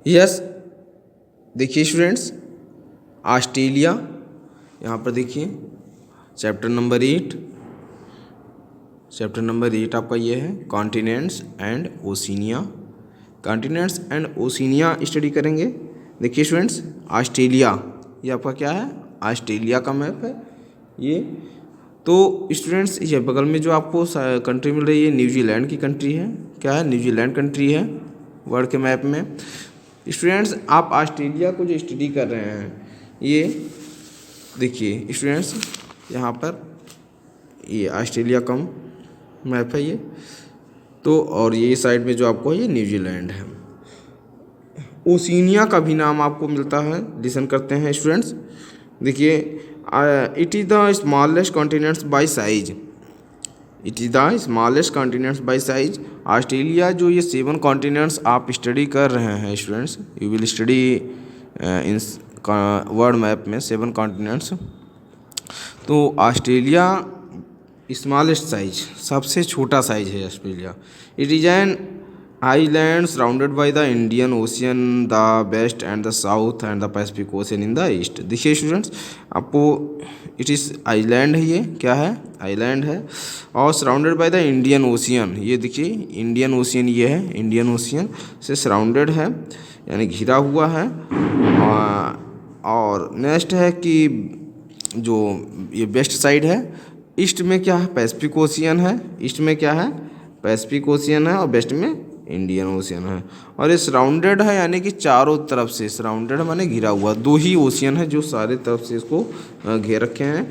Yes, देखिए students, Australia, यहाँ पर देखिए चैप्टर नंबर 8 आपका ये है continents and Oceania. Continents and Oceania study करेंगे। देखिए स्टूडेंट्स, ऑस्ट्रेलिया ये आपका क्या है, ऑस्ट्रेलिया का मैप है ये। तो स्टूडेंट्स ये बगल में जो आपको कंट्री मिल रही है न्यूजीलैंड की कंट्री है। क्या है, न्यूजीलैंड कंट्री है वर्ल्ड के मैप में। स्टूडेंट्स आप ऑस्ट्रेलिया को जो स्टडी कर रहे हैं, ये देखिए स्टूडेंट्स, यहाँ पर ये ऑस्ट्रेलिया का मैप है ये। तो और ये साइड में जो आपको ये न्यूजीलैंड है। ओशिनिया का भी नाम आपको मिलता है, लिसन करते हैं स्टूडेंट्स। देखिए, it is the smallest continents bye size. It is the smallest continents bye size. Australia जो ये 7 कॉन्टिनेंट्स आप स्टडी कर रहे हैं students, you will study in world map में 7 कॉन्टिनेंट्स। तो ऑस्ट्रेलिया स्मॉलेस्ट साइज, सबसे छोटा साइज है Australia. It is an island surrounded by the Indian Ocean, the west and the south and the Pacific Ocean in the east. देखिए students, आपको it is island है, ये क्या है, आइलैंड है, और surrounded by the Indian Ocean. ये देखिए इंडियन ओशियन, ये है इंडियन ओशियन से सराउंडेड है, यानी घिरा हुआ है। और नेक्स्ट है कि जो ये वेस्ट साइड है, ईस्ट में क्या है, पैसिफिक ओशियन है। ईस्ट में क्या है, पैसिफिक ओशियन है, और वेस्ट में इंडियन ओशियन है। और ये सराउंडेड है, यानी कि चारों तरफ से सराउंडेड माने घिरा हुआ। 2 ही ओशियन है जो सारे तरफ से इसको घेर रखे हैं।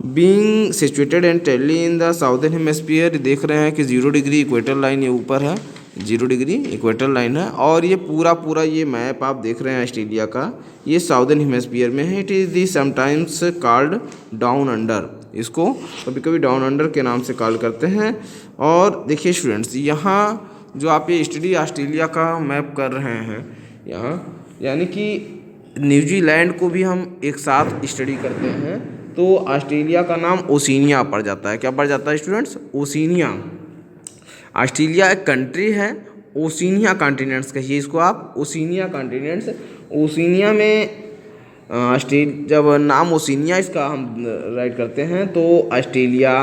Being situated entirely in the southern hemisphere, देख रहे हैं कि 0 डिग्री इक्वेटर लाइन ये ऊपर है, 0 डिग्री इक्वेटर लाइन है। और ये पूरा ये मैप आप देख रहे हैं ऑस्ट्रेलिया का, ये साउदर्न हेमिस्फीयर में है। It is the sometimes called down under, इसको कभी कभी डाउन अंडर के नाम से कॉल करते हैं। और देखिए स्टूडेंट्स, यहाँ जो आप ये स्टडी ऑस्ट्रेलिया का मैप कर रहे हैं यहाँ, यानी कि न्यूजीलैंड को भी हम एक साथ स्टडी करते हैं, तो ऑस्ट्रेलिया का नाम ओशिनिया पड़ जाता है। क्या पड़ जाता है स्टूडेंट्स, ओशिनिया। ऑस्ट्रेलिया एक कंट्री है, ओशिनिया कॉन्टिनेंट्स कहिए इसको आप, ओशिनिया कॉन्टिनेंट्स। ओशिनिया में जब नाम ओशिनिया इसका हम राइट करते हैं, तो ऑस्ट्रेलिया,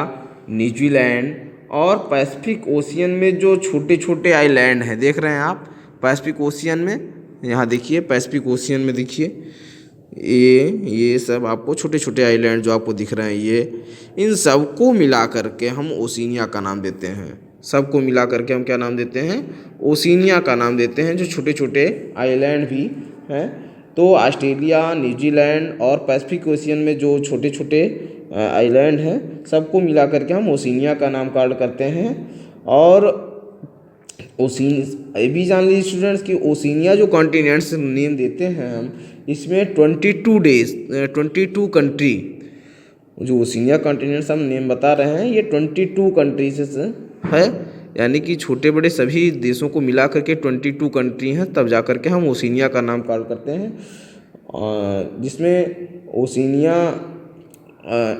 न्यूजीलैंड और पैसिफिक ओशियन में जो छोटे छोटे आइलैंड हैं, देख रहे हैं आप पैसिफिक ओशियन में, यहाँ देखिए पैसिफिक ओशियन में देखिए ये सब आपको छोटे छोटे आइलैंड जो आपको दिख रहे हैं, ये इन सबको मिला करके हम ओशिनिया का नाम देते हैं। सबको मिला करके हम क्या नाम देते हैं, ओशिनिया का नाम देते हैं, जो छोटे छोटे आइलैंड भी हैं। तो ऑस्ट्रेलिया, न्यूजीलैंड और पैसिफिक ओशियन में जो छोटे छोटे आइलैंड हैं, सबको मिला करके हम ओशिनिया का नाम कॉल करते हैं। और ये भी जान लीजिए स्टूडेंट्स कि ओशिनिया जो कॉन्टिनेंट्स नेम देते हैं हम, इसमें 22 कंट्री, जो ओशिनिया कॉन्टिनेंट्स हम नेम बता रहे हैं, ये 22 कंट्रीज है, यानी कि छोटे बड़े सभी देशों को मिला करके 22 कंट्री हैं, तब जा करके हम ओशिनिया का नाम कॉल करते हैं। जिसमें ओशिनिया,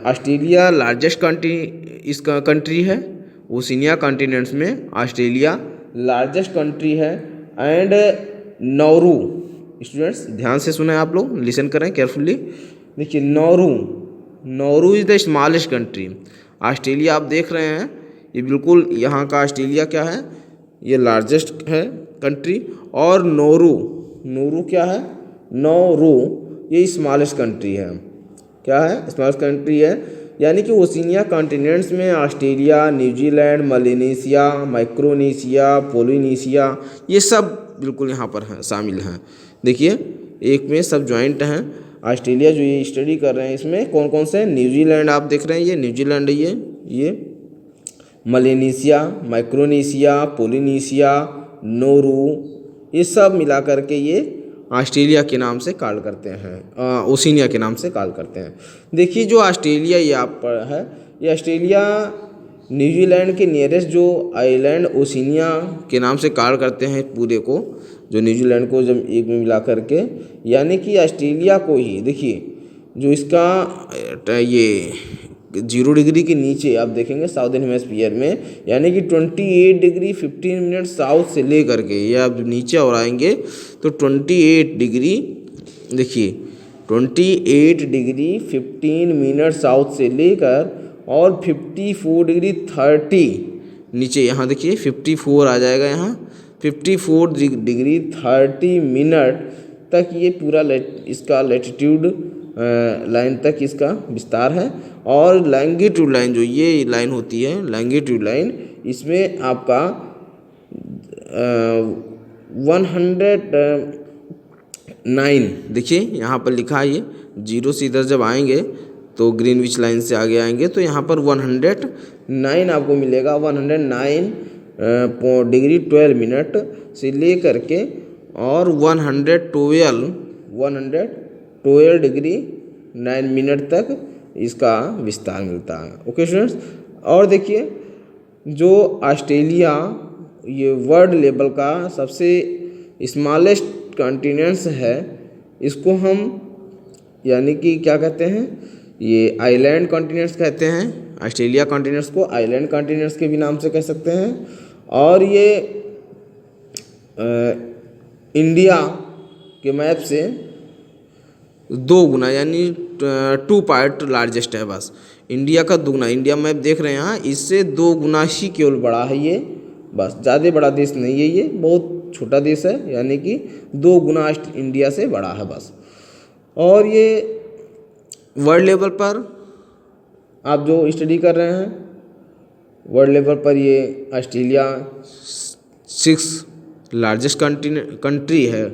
ऑस्ट्रेलिया लार्जेस्ट इसका कंट्री है। ओशिनिया कॉन्टिनेंट्स में ऑस्ट्रेलिया लार्जेस्ट कंट्री है। एंड नौरू, स्टूडेंट्स ध्यान से सुने आप लोग, लिसन करें केयरफुली। देखिए Nauru is the smallest country. Australia आप देख रहे हैं, ये बिल्कुल यहाँ का ऑस्ट्रेलिया क्या है, ये लार्जेस्ट है कंट्री। और नौरू क्या है, नौरू ये स्मॉलेस्ट कंट्री है। क्या है, स्मॉलेस्ट कंट्री है। यानी कि ओशिनिया कॉन्टिनेंट्स में Australia, New Zealand, Malaysia, Micronesia, Polynesia, ये सब बिल्कुल यहाँ पर हैं, शामिल हैं। देखिए एक में सब जॉइंट हैं। ऑस्ट्रेलिया जो ये स्टडी कर रहे हैं, इसमें कौन कौन से, न्यूजीलैंड आप देख रहे हैं, ये न्यूजीलैंड है, ये मलेशिया, माइक्रोनेशिया, पोलिनेशिया, नौरू, ये सब मिला करके ये ऑस्ट्रेलिया के नाम से कॉल करते हैं, ओशिनिया के नाम से कॉल करते हैं। देखिए जो ऑस्ट्रेलिया ये आप पर है, ये ऑस्ट्रेलिया न्यूजीलैंड के नियरेस्ट जो आइलैंड ओशिनिया के नाम से कॉल करते हैं पूरे को, जो न्यूजीलैंड को जब एक में मिला करके, यानी कि ऑस्ट्रेलिया को ही देखिए जो इसका ये 0 डिग्री के नीचे आप देखेंगे साउदर्न हेमिस्फीयर में, यानी कि 28 डिग्री 15 मिनट साउथ से लेकर के ये आप नीचे और आएंगे तो 28 डिग्री, देखिए 28 डिग्री 15 मिनट साउथ से लेकर और 54 डिग्री 30 नीचे, यहाँ देखिए 54 आ जाएगा, यहाँ 54 डिग्री 30 मिनट तक ये पूरा इसका लैटिट्यूड लाइन तक इसका विस्तार है। और लैंगिट्यूड लाइन जो ये लाइन होती है, लैंगिट्यूड लाइन, इसमें आपका 109, देखिए यहाँ पर लिखा है, ये 0 से इधर जब आएंगे तो ग्रीनविच लाइन से आगे आएंगे तो यहाँ पर 109 आपको मिलेगा। 109 डिग्री 12 मिनट से लेकर के और 112 डिग्री 9 मिनट तक इसका विस्तार मिलता है। ओके स्टूडेंट्स, और देखिए जो ऑस्ट्रेलिया ये वर्ल्ड लेवल का सबसे स्मॉलेस्ट कॉन्टिनेंट्स है, इसको हम यानी कि क्या कहते हैं, ये आइलैंड कॉन्टिनेंट्स कहते हैं। ऑस्ट्रेलिया कॉन्टिनेंट्स को आइलैंड कॉन्टिनेंट्स के भी नाम से कह सकते हैं। और ये इंडिया के मैप से 2 गुना यानी 2 पार्ट लार्जेस्ट है, बस इंडिया का 2 गुना, इंडिया मैप देख रहे हैं यहाँ, इससे 2 गुना ही केवल बड़ा है ये, बस ज़्यादा बड़ा देश नहीं है, ये बहुत छोटा देश है, यानी कि 2 गुना इंडिया से बड़ा है बस। और ये वर्ल्ड लेवल पर आप जो स्टडी कर रहे हैं, वर्ल्ड लेवल पर ये ऑस्ट्रेलिया 6 लार्जेस्ट कंट्री है,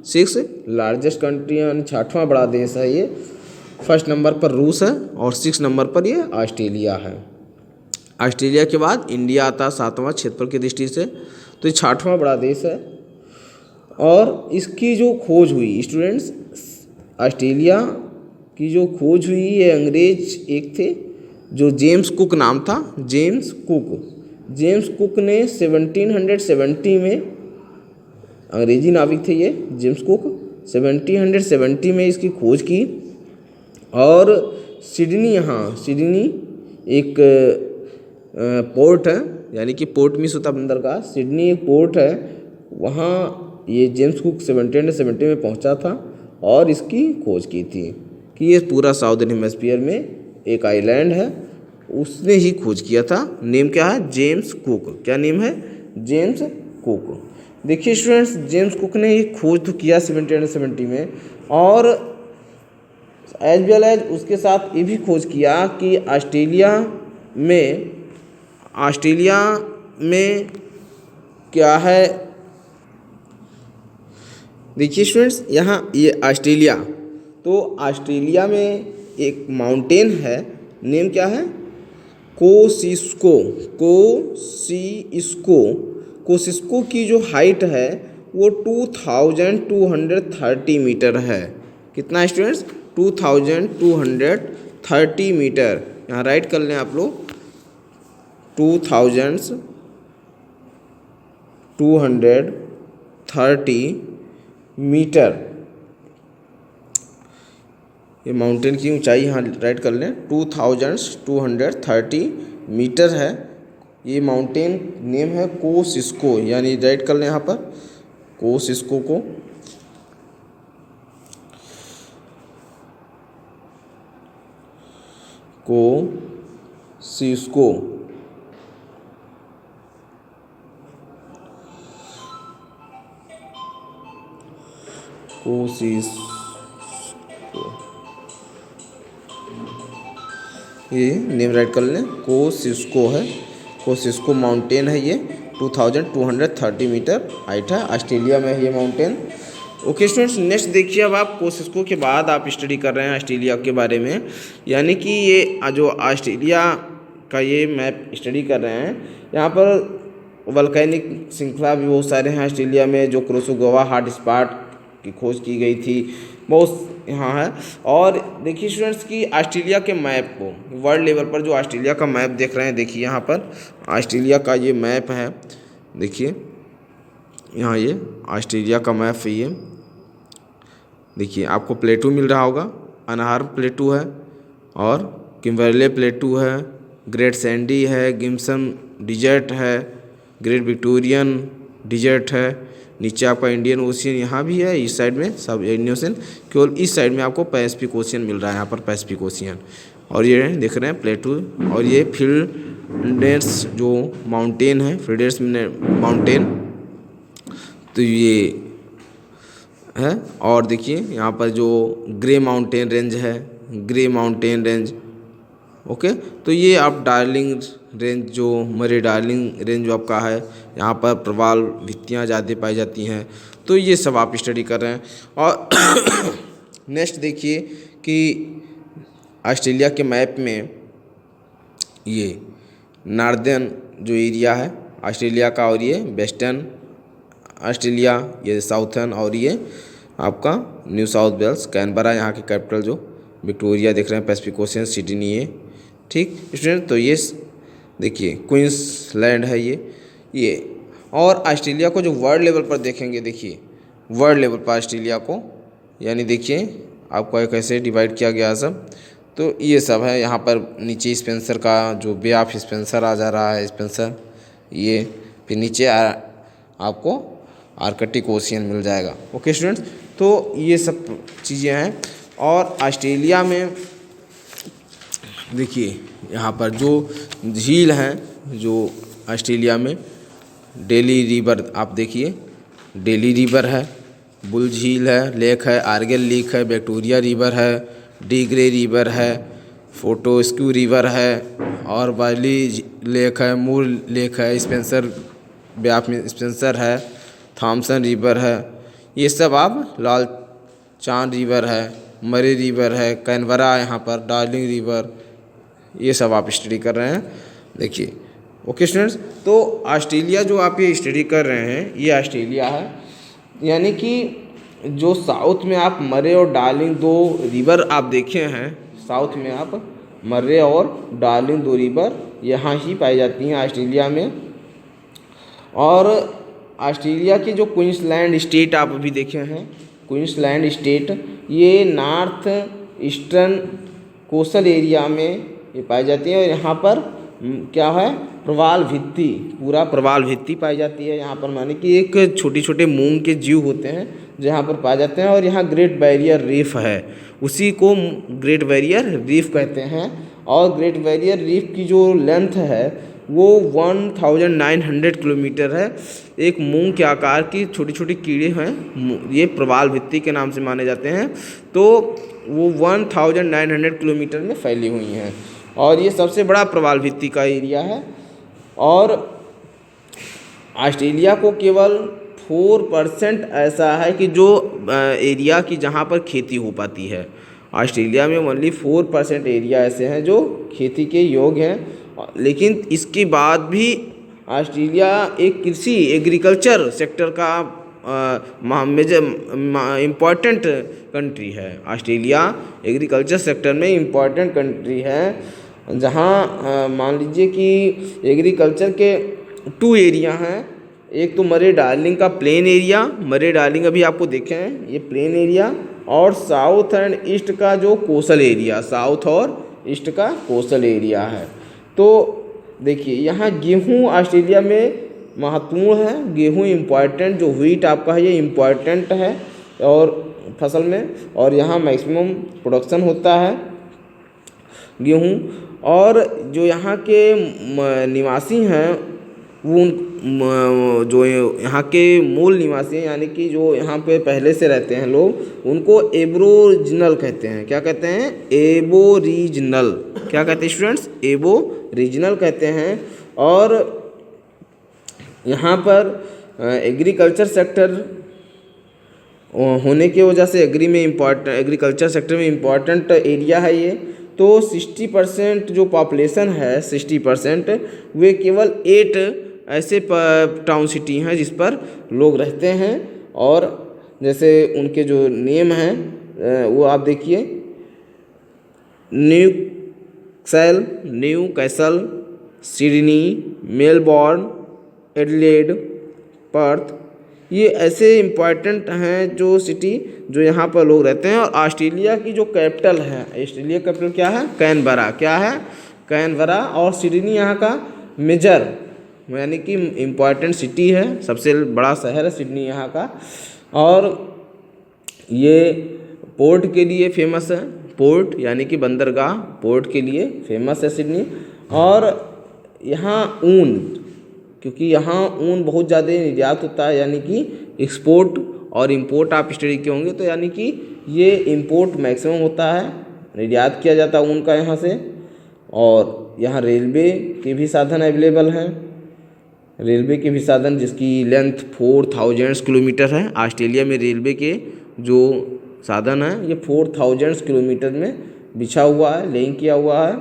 6 लार्जेस्ट कंट्री यानी 6वां बड़ा देश है ये। फर्स्ट नंबर पर रूस है और 6 नंबर पर ये ऑस्ट्रेलिया है। ऑस्ट्रेलिया के बाद इंडिया आता है 7वां क्षेत्रफल की दृष्टि से, तो ये 6वां बड़ा देश है। और इसकी जो खोज हुई स्टूडेंट्स, ऑस्ट्रेलिया की जो खोज हुई, ये अंग्रेज एक थे जो जेम्स कुक नाम था, जेम्स कुक ने 1770 में, अंग्रेजी नाविक थे ये जेम्स कुक, 1770 में इसकी खोज की। और सिडनी एक पोर्ट है, यानी कि पोर्ट मिस होता बंदर का, सिडनी एक पोर्ट है, वहाँ ये जेम्स कुक 1770 में पहुँचा था और इसकी खोज की थी कि ये पूरा साउदर्न हेमिस्फीयर में एक आइलैंड है, उसने ही खोज किया था। नेम क्या है? James cook. क्या नेम है? James cook. देखिए स्टूडेंट्स, जेम्स कुक ने ये खोज तो किया 1770 में, और एज वेल एज उसके साथ ये भी खोज किया कि ऑस्ट्रेलिया में क्या है। देखिए स्टूडेंट्स, यहाँ ये ऑस्ट्रेलिया, तो ऑस्ट्रेलिया में एक माउंटेन है, नेम क्या है? कोसिस्को की जो हाइट है वो 2230 मीटर है। कितना स्टूडेंट्स? 2230 मीटर। यहाँ राइट कर लें आप लोग, 2230 मीटर ये माउंटेन की ऊंचाई, यहाँ राइट कर लें, 2230 मीटर है। ये माउंटेन नेम है कोसिस्को, यानी राइट कर लें यहाँ पर कोसिस्को को। कोसिस्को ये नेम राइट कर लें, कोसिस्को है, कोसिस्को माउंटेन है ये, 2230 मीटर हाइट है, ऑस्ट्रेलिया में है ये माउंटेन। ओके स्टूडेंट्स, नेक्स्ट देखिए, अब आप कोसिस्को के बाद आप स्टडी कर रहे हैं ऑस्ट्रेलिया के बारे में, यानी कि ये जो ऑस्ट्रेलिया का ये मैप स्टडी कर रहे हैं। यहाँ पर वल्केनिक श्रृंखला भी बहुत सारे हैं ऑस्ट्रेलिया में, जो क्रोसोगोवा हॉट स्पॉट की खोज की गई थी, बहुत यहाँ है। और देखिए स्टूडेंट्स की ऑस्ट्रेलिया के मैप को, वर्ल्ड लेवल पर जो ऑस्ट्रेलिया का मैप देख रहे हैं, देखिए यहाँ पर ऑस्ट्रेलिया का ये मैप है, देखिए यहाँ ये ऑस्ट्रेलिया का मैप है ये। देखिए आपको प्लेटू मिल रहा होगा, अनहार प्लेटू है, और किम्बरले प्लेटू है, ग्रेट सैंडी है, गिम्सन डिजर्ट है, ग्रेट विक्टोरियन डिजर्ट है। नीचे आपका इंडियन ओशियन यहाँ भी है, इस साइड में सब इंडियन ओशियन, केवल इस साइड में आपको पैसिफिक ओशियन मिल रहा है, यहाँ पर पैसिफिक ओशियन। और ये देख रहे हैं प्लेटू, और ये फिल्डेंस जो माउंटेन है, फिल्डेंस माउंटेन, तो ये है। और देखिए यहाँ पर जो ग्रे माउंटेन रेंज है, ग्रे माउंटेन रेंज, ओके। तो ये आप डार्लिंग रेंज जो मरे डार्लिंग रेंज जो आपका है, यहाँ पर प्रवाल भित्तियाँ ज़्यादा पाई जाती हैं। तो ये सब आप स्टडी कर रहे हैं। और नेक्स्ट देखिए कि ऑस्ट्रेलिया के मैप में ये नॉर्दर्न जो एरिया है ऑस्ट्रेलिया का, और ये वेस्टर्न ऑस्ट्रेलिया, ये साउथर्न, और ये आपका न्यू साउथ वेल्स, कैनबरा यहाँ की कैपिटल जो विक्टोरिया देख रहे हैं, पैसिफिक ओशियन सिडनी है, ठीक स्टूडेंट। तो ये देखिए क्वींसलैंड है ये। और ऑस्ट्रेलिया को जो वर्ल्ड लेवल पर देखेंगे, देखिए वर्ल्ड लेवल पर ऑस्ट्रेलिया को, यानी देखिए आपको कैसे डिवाइड किया गया सब। तो ये सब है यहाँ पर। नीचे स्पेंसर का जो बे ऑफ स्पेंसर आ जा रहा है, स्पेंसर, ये फिर नीचे आपको आर्कटिक ओशियन मिल जाएगा, ओके स्टूडेंट्स। तो ये सब चीज़ें हैं। और ऑस्ट्रेलिया में देखिए यहाँ पर जो झील हैं जो ऑस्ट्रेलिया में, डेली रिवर आप देखिए, डेली रिवर है, बुल झील है, लेक है, आर्गेल लेक है, विक्टोरिया रिवर है, डी ग्रे रिवर है, फोटोस्क्यू रिवर है, और बाली लेक है, मूर लेक है, स्पेंसर ब्याफ में स्पेंसर है, थॉमसन रिवर है, ये सब आप, लाल चांद रिवर है, मरे रिवर है, कैनबरा यहाँ पर, डार्लिंग रिवर, ये सब आप स्टडी कर रहे हैं, देखिए, ओके स्टूडेंट्स। तो ऑस्ट्रेलिया जो आप ये स्टडी कर रहे हैं, ये ऑस्ट्रेलिया है, यानी कि जो साउथ में आप मरे और डार्लिंग दो रिवर आप देखे हैं, साउथ में आप मरे और डार्लिंग दो रिवर यहाँ ही पाई जाती हैं ऑस्ट्रेलिया में। और ऑस्ट्रेलिया की जो क्वींसलैंड स्टेट आप अभी देखे हैं, क्वींसलैंड स्टेट, ये नॉर्थ ईस्टर्न कोस्टल एरिया में ये पाई जाती है। और यहाँ पर क्या है, प्रवाल भित्ति, पूरा प्रवाल भित्ति पाई जाती है यहाँ पर, माने कि एक छोटे छोटे मूंग के जीव होते हैं जो यहाँ पर पाए जाते हैं। और यहाँ ग्रेट बैरियर रीफ है, उसी को ग्रेट बैरियर रीफ कहते हैं। और ग्रेट बैरियर रीफ की जो लेंथ है वो 1900 किलोमीटर है। एक मूंग के आकार की छोटी छोटी कीड़े हैं, ये प्रवाल भित्ति के नाम से माने जाते हैं। तो वो 1900 किलोमीटर में फैली हुई हैं, और ये सबसे बड़ा प्रवाल भित्ति का एरिया है। और ऑस्ट्रेलिया को केवल 4% ऐसा है कि जो एरिया की जहाँ पर खेती हो पाती है, ऑस्ट्रेलिया में ओनली 4% एरिया ऐसे हैं जो खेती के योग्य हैं। लेकिन इसके बाद भी ऑस्ट्रेलिया एक कृषि एग्रीकल्चर सेक्टर का मेजर इम्पॉर्टेंट कंट्री है। ऑस्ट्रेलिया एग्रीकल्चर सेक्टर में इम्पॉर्टेंट कंट्री है, जहाँ मान लीजिए कि एग्रीकल्चर के 2 एरिया हैं। एक तो मरे डार्लिंग का प्लेन एरिया, मरे डार्लिंग अभी आपको देखे हैं ये प्लेन एरिया, और साउथ एंड ईस्ट का जो कोस्टल एरिया, साउथ और ईस्ट का कोस्टल एरिया है। तो देखिए यहाँ गेहूँ ऑस्ट्रेलिया में महत्वपूर्ण है, गेहूँ इम्पॉर्टेंट, जो व्हीट आपका है ये इम्पॉर्टेंट है और फसल में, और यहाँ मैक्सिमम प्रोडक्शन होता है गेहूँ। और जो यहाँ के निवासी हैं वो जो यहाँ के मूल निवासी हैं, यानी कि जो यहाँ पे पहले से रहते हैं लोग, उनको एबोरिजिनल कहते हैं। क्या कहते हैं? एबोरिजिनल। क्या कहते हैं स्टूडेंट्स? एबोरिजिनल कहते हैं। और यहाँ पर एग्रीकल्चर सेक्टर होने की वजह से एग्रीकल्चर सेक्टर में इम्पॉर्टेंट एरिया है ये। तो 60% जो पॉपुलेशन है, 60% वे केवल 8 ऐसे टाउन सिटी हैं जिस पर लोग रहते हैं। और जैसे उनके जो नेम हैं वो आप देखिए, new castle, Sydney, Melbourne, Adelaide, Perth, ये ऐसे इम्पॉर्टेंट हैं जो सिटी जो यहाँ पर लोग रहते हैं। और ऑस्ट्रेलिया की जो कैपिटल है, ऑस्ट्रेलिया कैपिटल क्या है? कैनबरा। क्या है? कैनबरा। और सिडनी यहाँ का मेजर यानी कि इम्पॉर्टेंट सिटी है, सबसे बड़ा शहर है सिडनी यहाँ का। और ये पोर्ट के लिए फेमस है, पोर्ट यानी कि बंदरगाह, पोर्ट के लिए फेमस है सिडनी। और यहाँ ऊन, क्योंकि यहाँ ऊन बहुत ज़्यादा निर्यात होता है, यानी कि एक्सपोर्ट और इंपोर्ट आप स्टडी के होंगे तो यानी कि ये इंपोर्ट मैक्सिमम होता है, निर्यात किया जाता है ऊन का यहाँ से। और यहाँ रेलवे के भी साधन अवेलेबल हैं, रेलवे के भी साधन जिसकी लेंथ 4000 किलोमीटर है। ऑस्ट्रेलिया में रेलवे के जो साधन है ये 4000 किलोमीटर में बिछा हुआ है, लिंक किया हुआ है।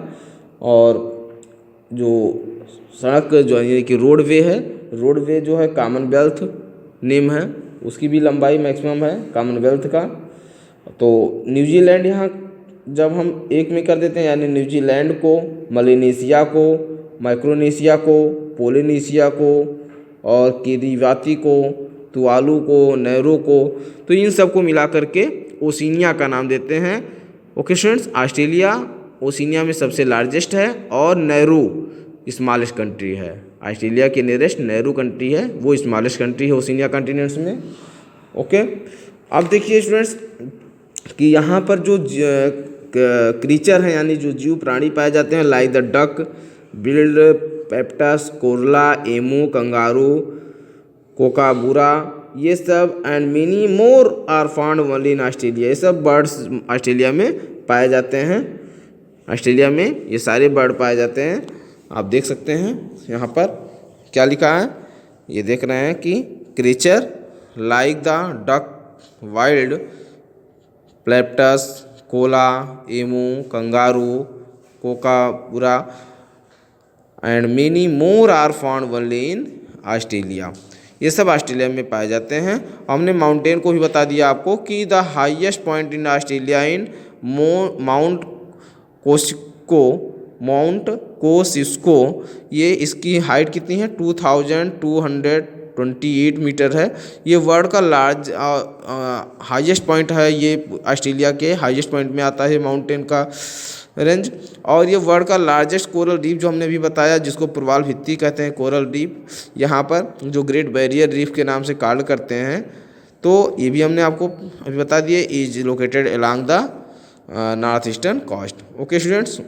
और जो सड़क जो यानी कि रोडवे है, रोडवे जो है कॉमनवेल्थ नेम है, उसकी भी लंबाई मैक्सिमम है कॉमनवेल्थ का। तो न्यूजीलैंड यहाँ जब हम एक में कर देते हैं, यानी न्यूजीलैंड को, मलेशिया को, माइक्रोनेशिया को, पोलिनेशिया को और किरिबाती को, तुवालू को, नैरो को, तो इन सब को मिला करके ओशिनिया का नाम देते हैं। ओके स्टूडेंट्स, ऑस्ट्रेलिया ओशिनिया में सबसे लार्जेस्ट है और नैरो स्मॉलेस्ट कंट्री है। ऑस्ट्रेलिया के नियरेस्ट नैरो कंट्री है, वो स्मॉलेस्ट कंट्री है ओशिनिया कॉन्टिनेंट्स में। ओके, अब देखिए स्टूडेंट्स कि यहाँ पर जो क्रीचर हैं यानी जो जीव प्राणी पाए जाते हैं, like the duck, billed, platypus, koala, emu, kangaroo, kookaburra, ये सब and many more are found only in Australia. ये सब बर्ड्स ऑस्ट्रेलिया में पाए जाते हैं, ऑस्ट्रेलिया में ये सारे बर्ड पाए जाते हैं। आप देख सकते हैं यहाँ पर क्या लिखा है, ये देख रहे हैं कि creature like the duck, wild, platypus, koala, emu, kangaroo, kookaburra and many more are found only in Australia. ये सब ऑस्ट्रेलिया में पाए जाते हैं। हमने माउंटेन को भी बता दिया आपको कि the highest point in Australia in Mount Kosciuszko, ये इसकी हाइट कितनी है? 2228 मीटर है। ये वर्ल्ड का लार्ज हाईएस्ट पॉइंट है, ये ऑस्ट्रेलिया के हाईएस्ट पॉइंट में आता है माउंटेन का रेंज। और ये वर्ल्ड का लार्जेस्ट कोरल रीफ जो हमने भी बताया, जिसको प्रवाल भित्ति कहते हैं, कोरल रीफ, यहाँ पर जो ग्रेट बैरियर रीफ के नाम से कॉल करते हैं, तो ये भी हमने आपको अभी बता दिए, is located along the north eastern coast. Okay students.